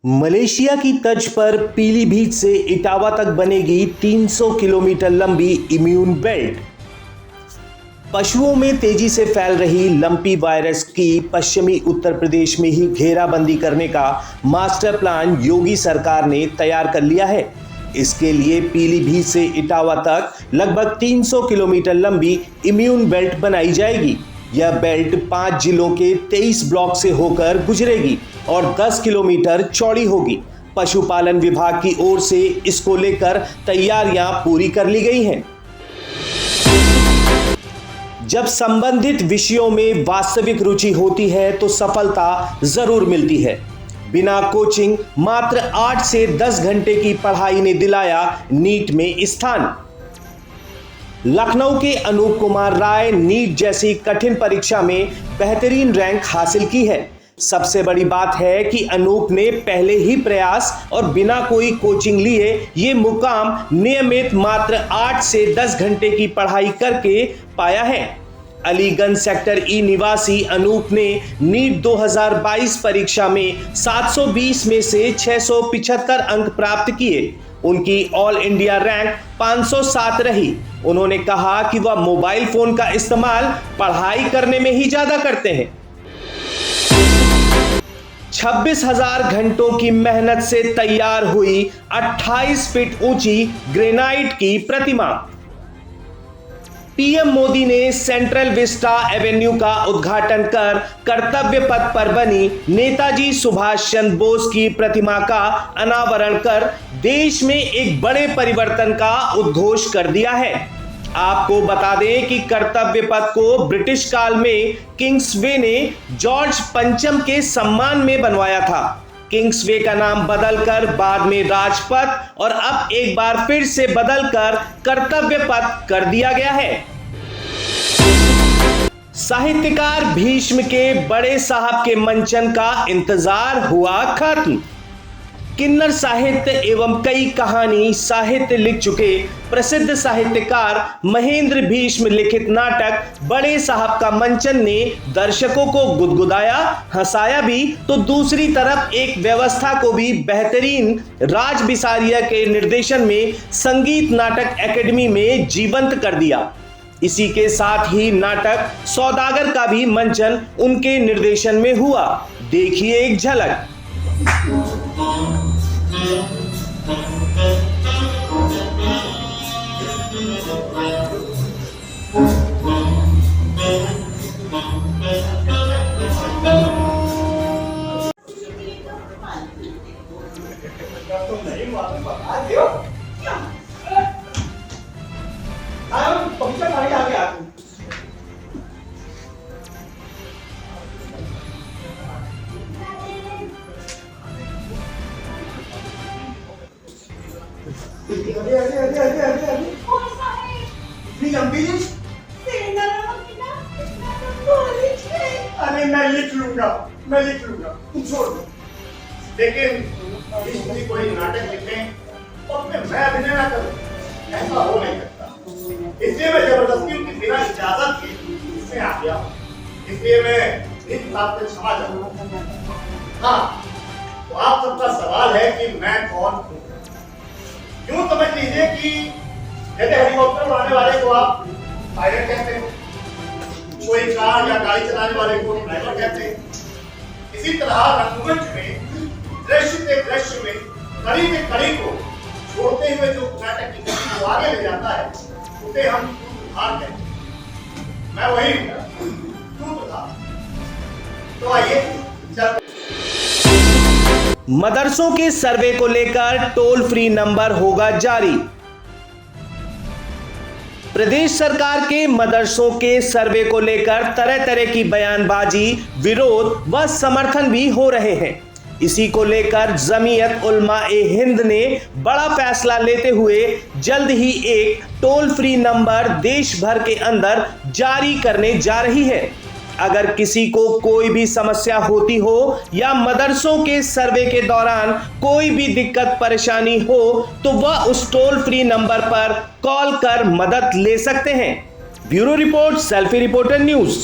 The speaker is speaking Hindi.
मलेशिया की तर्ज पर पीलीभीत से इटावा तक बनेगी 300 किलोमीटर लंबी इम्यून बेल्ट। पशुओं में तेजी से फैल रही लंपी वायरस की पश्चिमी उत्तर प्रदेश में ही घेराबंदी करने का मास्टर प्लान योगी सरकार ने तैयार कर लिया है। इसके लिए पीलीभीत से इटावा तक लगभग 300 किलोमीटर लंबी इम्यून बेल्ट बनाई जाएगी। यह बेल्ट 5 जिलों के 23 ब्लॉक से होकर गुजरेगी और 10 किलोमीटर चौड़ी होगी। पशुपालन विभाग की ओर से इसको लेकर तैयारियां पूरी कर ली गई हैं। जब संबंधित विषयों में वास्तविक रुचि होती है तो सफलता जरूर मिलती है। बिना कोचिंग मात्र 8 से 10 घंटे की पढ़ाई ने दिलाया नीट में स्थान। लखनऊ के अनूप कुमार राय नीट जैसी कठिन परीक्षा में बेहतरीन रैंक हासिल की है। सबसे बड़ी बात है कि अनूप ने पहले ही प्रयास और बिना कोई कोचिंग लिए ये मुकाम नियमित मात्र 8 से 10 घंटे की पढ़ाई करके पाया है। अलीगंज सेक्टर ई निवासी अनूप ने नीट 2022 परीक्षा में 720 में से 675 अंक प्राप्त किए। उनकी ऑल इंडिया रैंक 507 रही। उन्होंने कहा कि वह मोबाइल फोन का इस्तेमाल पढ़ाई करने में ही ज्यादा करते हैं। 26,000 घंटों की मेहनत से तैयार हुई 28 फीट ऊंची ग्रेनाइट की प्रतिमा। पीएम मोदी ने सेंट्रल विस्टा एवेन्यू का उद्घाटन कर कर्तव्य पथ पर बनी नेताजी सुभाष चंद्र बोस की प्रतिमा का अनावरण कर देश में एक बड़े परिवर्तन का उद्घोष कर दिया है। आपको बता दें कि कर्तव्य पथ को ब्रिटिश काल में किंग्सवे ने जॉर्ज पंचम के सम्मान में बनवाया था। किंग्सवे का नाम बदलकर बाद में राजपथ और अब एक बार फिर से बदलकर कर्तव्य पथ कर दिया गया है। साहित्यकार भीष्म के बड़े साहब के मंचन का इंतजार हुआ खत्म। किन्नर साहित्य एवं कई कहानी साहित्य लिख चुके प्रसिद्ध साहित्यकार महेंद्र भीष्म लिखित नाटक बड़े साहब का मंचन ने दर्शकों को गुदगुदाया, हंसाया भी, तो दूसरी तरफ एक व्यवस्था को भी बेहतरीन राज बिसारिया के निर्देशन में संगीत नाटक एकेडमी में जीवंत कर दिया। इसी के साथ ही नाटक सौदागर का भी मंचन उनके निर्देशन में हुआ। देखिए एक झलक। अरे मैं लिख लूंगा तुम छोड़ दो। लेकिन इसमें कोई नाटक लिखे और मैं अभिनय ना करूं, ऐसा हो नहीं सकता। इसलिए मैं जबरदस्ती उनकी बिना इजाजत के इसमें आ गया। इसलिए मैं इस बात से क्षमा चाहूंगा। हाँ, तो आप सबका सवाल है कि मैं कौन हूँ। यूं समझ लीजिए कि जैसे हेलीकॉप्टर उड़ाने वाले को आप पायलट कहते हैं, कोई कार या गाड़ी चलाने वाले को ड्राइवर कहते हैं। इसी तरह रंगमंच में दृश्य से दृश्य में कड़ी से कड़ी को छोड़ते हुए जो नाटक की गति को आगे ले जाता है उसे हम सूत्रधार कहते हैं। मैं वही सूत्रधार। तो आइए मदरसों के सर्वे को लेकर टोल फ्री नंबर होगा जारी। प्रदेश सरकार के मदरसों के सर्वे को लेकर तरह तरह की बयानबाजी, विरोध व समर्थन भी हो रहे हैं। इसी को लेकर जमीयत उलमा-ए हिंद ने बड़ा फैसला लेते हुए जल्द ही एक टोल फ्री नंबर देश भर के अंदर जारी करने जा रही है। अगर किसी को कोई भी समस्या होती हो या मदरसों के सर्वे के दौरान कोई भी दिक्कत परेशानी हो तो वह उस टोल फ्री नंबर पर कॉल कर मदद ले सकते हैं। Bureau report, selfie reporter news.